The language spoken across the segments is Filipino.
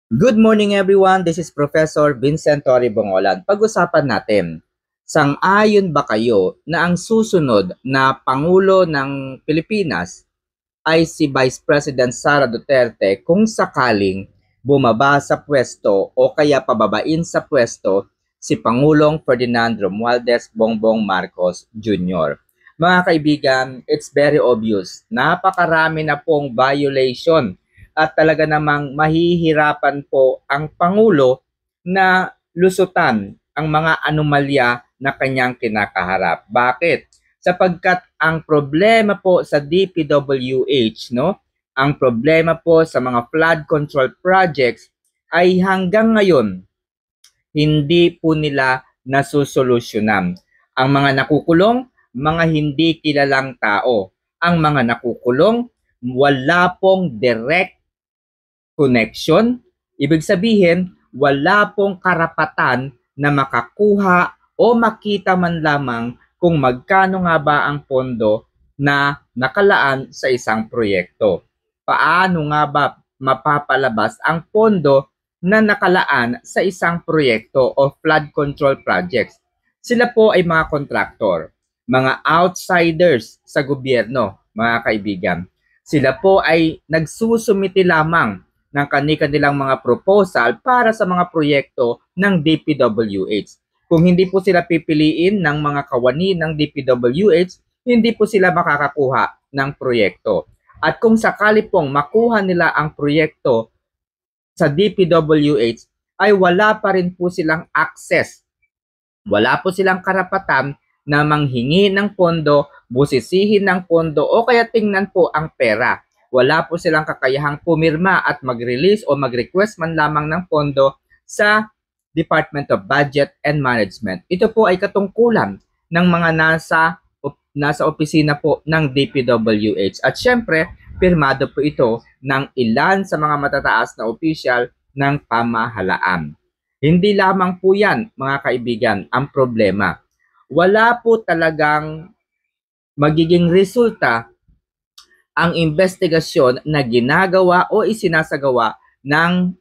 Good morning everyone, this is Professor Vincent Torre Bongolan. Pag-usapan natin, sang-ayon ba kayo na ang susunod na Pangulo ng Pilipinas ay si Vice President Sara Duterte kung sakaling bumaba sa pwesto o kaya pababain sa pwesto si Pangulong Ferdinand Romualdez Bongbong Marcos Jr.? Mga kaibigan, it's very obvious. Napakarami na pong violation at talaga namang mahihirapan po ang Pangulo na lusutan ang mga anomalya na kanyang kinakaharap. Bakit? Sapagkat ang problema po sa DPWH, no? Ang problema po sa mga flood control projects ay hanggang ngayon hindi po nila nasusolusyonan. Ang mga nakukulong, mga hindi kilalang tao. Ang mga nakukulong, wala pong direct connection, ibig sabihin, wala pong karapatan na makakuha o makita man lamang kung magkano nga ba ang pondo na nakalaan sa isang proyekto. Paano nga ba mapapalabas ang pondo na nakalaan sa isang proyekto o flood control projects? Sila po ay mga kontraktor, mga outsiders sa gobyerno, mga kaibigan. Sila po ay nagsusumiti lamang ng kanilang mga proposal para sa mga proyekto ng DPWH. Kung hindi po sila pipiliin ng mga kawani ng DPWH, hindi po sila makakakuha ng proyekto. At kung sakali pong makuha nila ang proyekto sa DPWH, ay wala pa rin po silang access. Wala po silang karapatan na manghingi ng pondo, busisihin ng pondo o kaya tingnan po ang pera. Wala po silang kakayahang pumirma at mag-release o mag-request man lamang ng pondo sa Department of Budget and Management. Ito po ay katungkulan ng mga nasa opisina po ng DPWH. At syempre, pirmado po ito ng ilan sa mga matataas na opisyal ng pamahalaan. Hindi lamang po yan, mga kaibigan, ang problema. Wala po talagang magiging resulta ang investigasyon na ginagawa o isinasagawa ng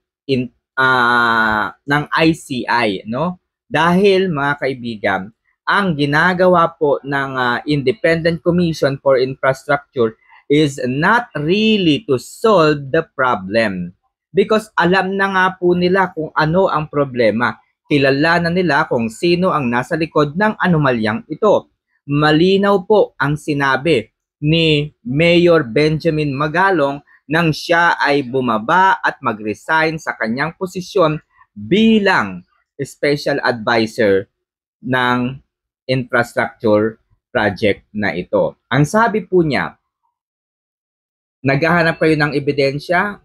ICI, no? Dahil mga kaibigan, ang ginagawa po ng Independent Commission for Infrastructure is not really to solve the problem. Because alam na nga po nila kung ano ang problema. Kilala na nila kung sino ang nasa likod ng anomalyang ito. Malinaw po ang sinabi ni Mayor Benjamin Magalong nang siya ay bumaba at mag-resign sa kanyang posisyon bilang special advisor ng infrastructure project na ito. Ang sabi po niya, naghahanap kayo ng ebidensya,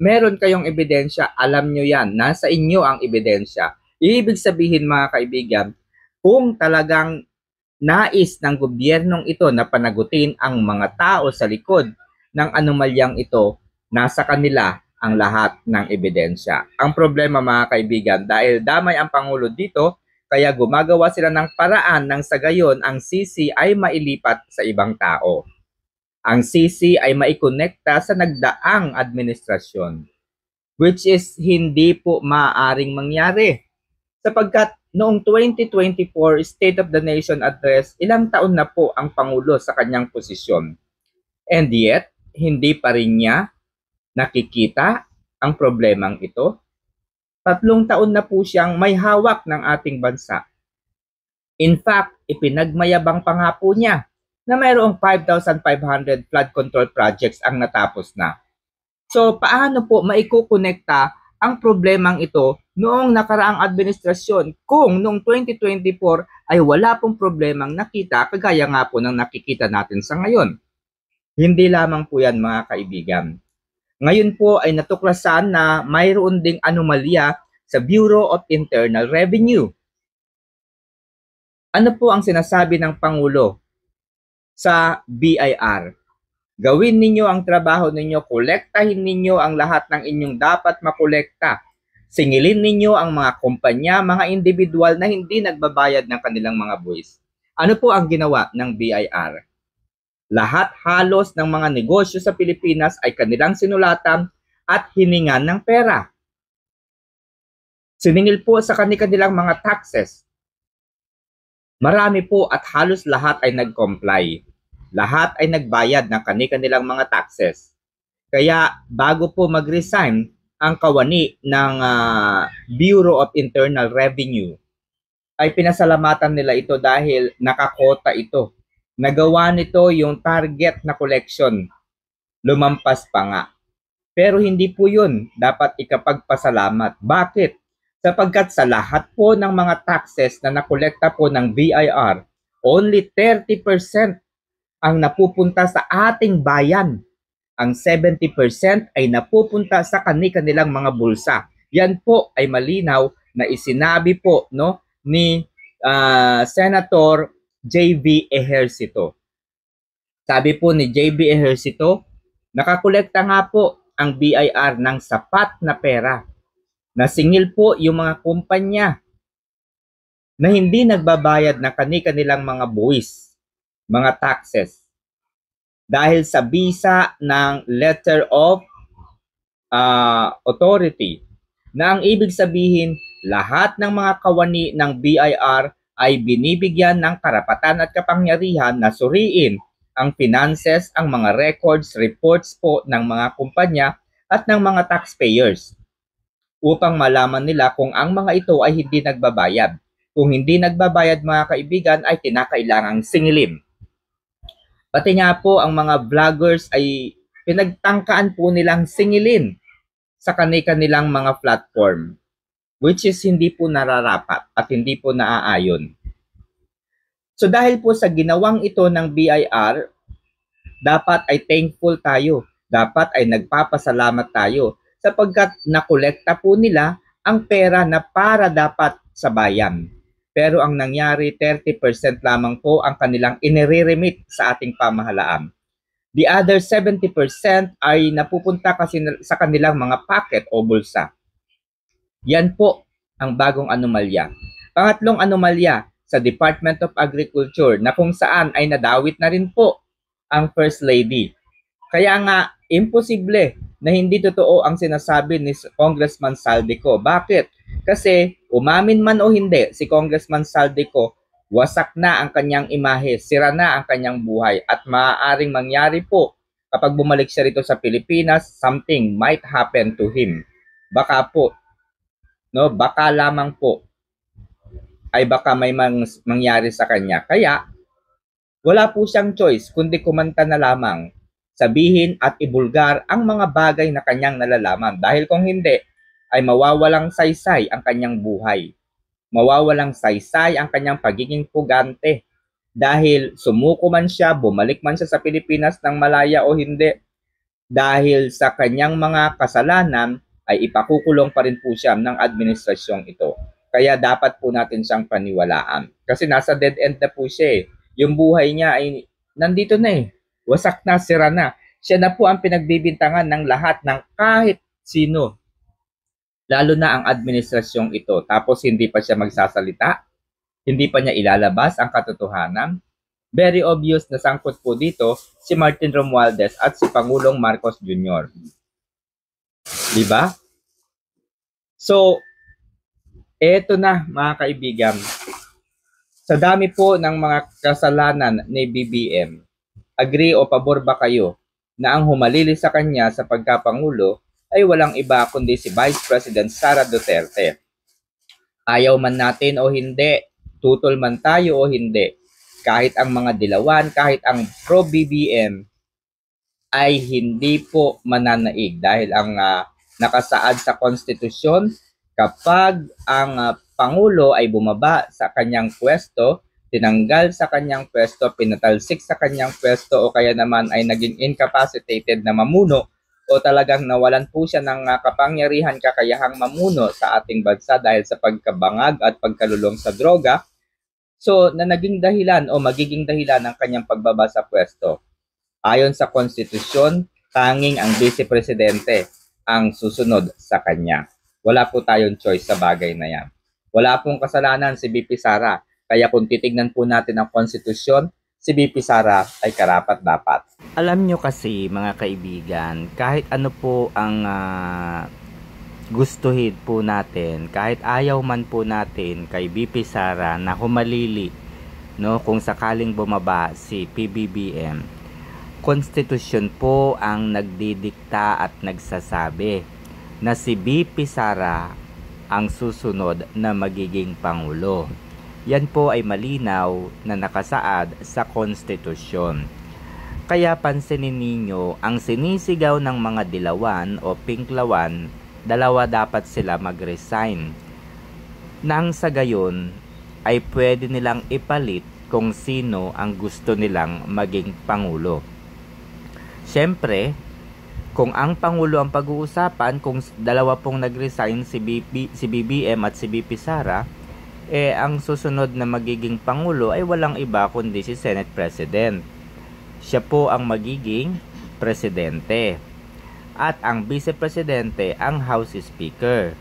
meron kayong ebidensya, alam nyo yan, nasa inyo ang ebidensya. Ibig sabihin mga kaibigan, kung talagang nais ng gobyernong ito na panagutin ang mga tao sa likod ng anomalyang ito, nasa kanila ang lahat ng ebidensya. Ang problema mga kaibigan, dahil damay ang Pangulo dito, kaya gumagawa sila ng paraan nang sa gayon ang CC ay mailipat sa ibang tao. Ang CC ay maikonekta sa nagdaang administrasyon, which is hindi po maaaring mangyari. Sapagkat noong 2024 State of the Nation Address, ilang taon na po ang Pangulo sa kanyang posisyon. And yet, hindi pa rin niya nakikita ang problemang ito. 3 taon na po siyang may hawak ng ating bansa. In fact, ipinagmayabang pa nga po niya na mayroong 5,500 flood control projects ang natapos na. So, paano po maikukonekta ang problemang ito noong nakaraang administrasyon kung noong 2024 ay wala pong problemang nakita kagaya nga po ng nakikita natin sa ngayon? Hindi lamang po yan mga kaibigan. Ngayon po ay natuklasan na mayroon ding anomalya sa Bureau of Internal Revenue. Ano po ang sinasabi ng Pangulo sa BIR? Gawin ninyo ang trabaho ninyo, kolektahin ninyo ang lahat ng inyong dapat makolekta. Singilin ninyo ang mga kumpanya, mga individual na hindi nagbabayad ng kanilang mga buwis. Ano po ang ginawa ng BIR? Lahat halos ng mga negosyo sa Pilipinas ay kanilang sinulatan at hiningan ng pera. Siningil po sa kanilang mga taxes. Marami po at halos lahat ay nag-comply. Lahat ay nagbayad ng kanilang mga taxes. Kaya bago po mag-resign ang kawani ng Bureau of Internal Revenue, ay pinasalamatan nila ito dahil nakakota ito. Nagawa nito yung target na collection. Lumampas pa nga. Pero hindi po yun dapat ikapagpasalamat. Bakit? Sapagkat sa lahat po ng mga taxes na nakolekta po ng BIR, only 30% ang napupunta sa ating bayan. Ang 70% ay napupunta sa kanilang mga bulsa. Yan po ay malinaw na isinabi po ni Senator J.B. Ejercito. Sabi po ni J.B. Ejercito, nakakolekta nga po ang BIR ng sapat na pera. Nasingil po yung mga kumpanya na hindi nagbabayad ng kanilang mga buwis, mga taxes. Dahil sa bisa ng letter of authority, na ang ibig sabihin, lahat ng mga kawani ng BIR ay binibigyan ng karapatan at kapangyarihan na suriin ang finances, ang mga records, reports po ng mga kumpanya at ng mga taxpayers upang malaman nila kung ang mga ito ay hindi nagbabayad. Kung hindi nagbabayad mga kaibigan ay kinakailangang singilin. Pati nga po ang mga vloggers ay pinagtangkaan po nilang singilin sa kanilang mga platform, which is hindi po nararapat at hindi po naaayon. So dahil po sa ginawang ito ng BIR, dapat ay thankful tayo. Dapat ay nagpapasalamat tayo sapagkat nakolekta po nila ang pera na para dapat sa bayan. Pero ang nangyari, 30% lamang po ang kanilang inire-remit sa ating pamahalaan. The other 70% ay napupunta kasi sa kanilang mga pocket o bulsa. Yan po ang bagong anomalya. Pangatlong anomalya sa Department of Agriculture na kung saan ay nadawit na rin po ang First Lady. Kaya nga, imposible na hindi totoo ang sinasabi ni Congressman Saldico. Bakit? Kasi umamin man o hindi, si Congressman Saldico, wasak na ang kanyang imahe, sira na ang kanyang buhay at maaaring mangyari po kapag bumalik siya rito sa Pilipinas, something might happen to him. Baka po, baka lamang po ay baka may mangyari sa kanya. Kaya wala po siyang choice kundi kumanta na lamang, sabihin at ibulgar ang mga bagay na kanyang nalalaman. Dahil kung hindi, ay mawawalang saysay ang kanyang buhay. Mawawalang saysay ang kanyang pagiging pugante. Dahil sumuko man siya, bumalik man siya sa Pilipinas ng malaya o hindi, dahil sa kanyang mga kasalanan, ay ipakukulong pa rin po siya ng administrasyong ito. Kaya dapat po natin siyang paniwalaan. Kasi nasa dead end na po siya eh. Yung buhay niya ay nandito na eh. Wasak na, sira na. Siya na po ang pinagbibintangan ng lahat ng kahit sino. Lalo na ang administrasyong ito. Tapos hindi pa siya magsasalita. Hindi pa niya ilalabas ang katotohanan. Very obvious na sangkot po dito si Martin Romualdez at si Pangulong Marcos Jr. Diba? So, eto na mga kaibigan. Sa dami po ng mga kasalanan ni BBM, agree o pabor ba kayo na ang humalili sa kanya sa pagkapangulo ay walang iba kundi si Vice President Sara Duterte? Ayaw man natin o hindi, tutol man tayo o hindi, kahit ang mga dilawan, kahit ang pro-BBM ay hindi po mananaig dahil ang nakasaad sa konstitusyon, kapag ang Pangulo ay bumaba sa kanyang pwesto, tinanggal sa kanyang pwesto, pinatalsik sa kanyang pwesto o kaya naman ay naging incapacitated na mamuno o talagang nawalan po siya ng kapangyarihan, kakayahang mamuno sa ating bansa dahil sa pagkabangag at pagkalulong sa droga, so na naging dahilan o magiging dahilan ng kanyang pagbaba sa pwesto. Ayon sa konstitusyon, tanging ang Vice Presidente ang susunod sa kanya. Wala po tayong choice sa bagay na yan. Wala pong kasalanan si VP Sara. Kaya kung titignan po natin ang konstitusyon, si VP Sara ay karapat-dapat. Alam nyo kasi mga kaibigan, kahit ano po ang gustuhin po natin, kahit ayaw man po natin kay BP Sara na humalili, no, kung sakaling bumaba si PBBM, konstitusyon po ang nagdidikta at nagsasabi na si BP Sara ang susunod na magiging Pangulo. Yan po ay malinaw na nakasaad sa konstitusyon. Kaya pansinin ninyo, ang sinisigaw ng mga dilawan o pinklawan, dalawa dapat sila mag-resign. Nang sa gayon ay pwede nilang ipalit kung sino ang gusto nilang maging Pangulo. Siyempre, kung ang Pangulo ang pag-uusapan, kung dalawa pong nag-resign si BBM at si BP Sara, ang susunod na magiging Pangulo ay walang iba kundi si Senate President. Siya po ang magiging presidente. At ang Vice Presidente ang House Speaker.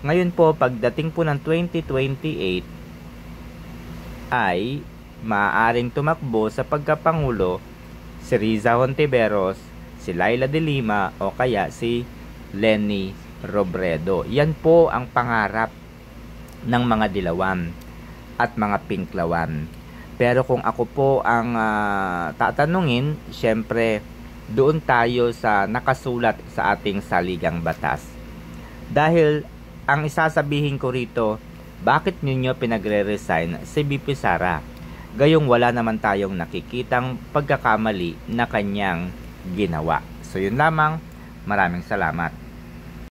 Ngayon po, pagdating po ng 2028, ay maaaring tumakbo sa pagkapangulo si Riza Hontiveros, si Laila de Lima o kaya si Leni Robredo. Yan po ang pangarap ng mga dilawan at mga pinklawan. Pero kung ako po ang tatanungin, syempre doon tayo sa nakasulat sa ating saligang batas. Dahil ang isasabihin ko rito, bakit ninyo pinagre-resign si BP Sara? Gayong wala naman tayong nakikitang pagkakamali na kanyang ginawa. So yun lamang, maraming salamat.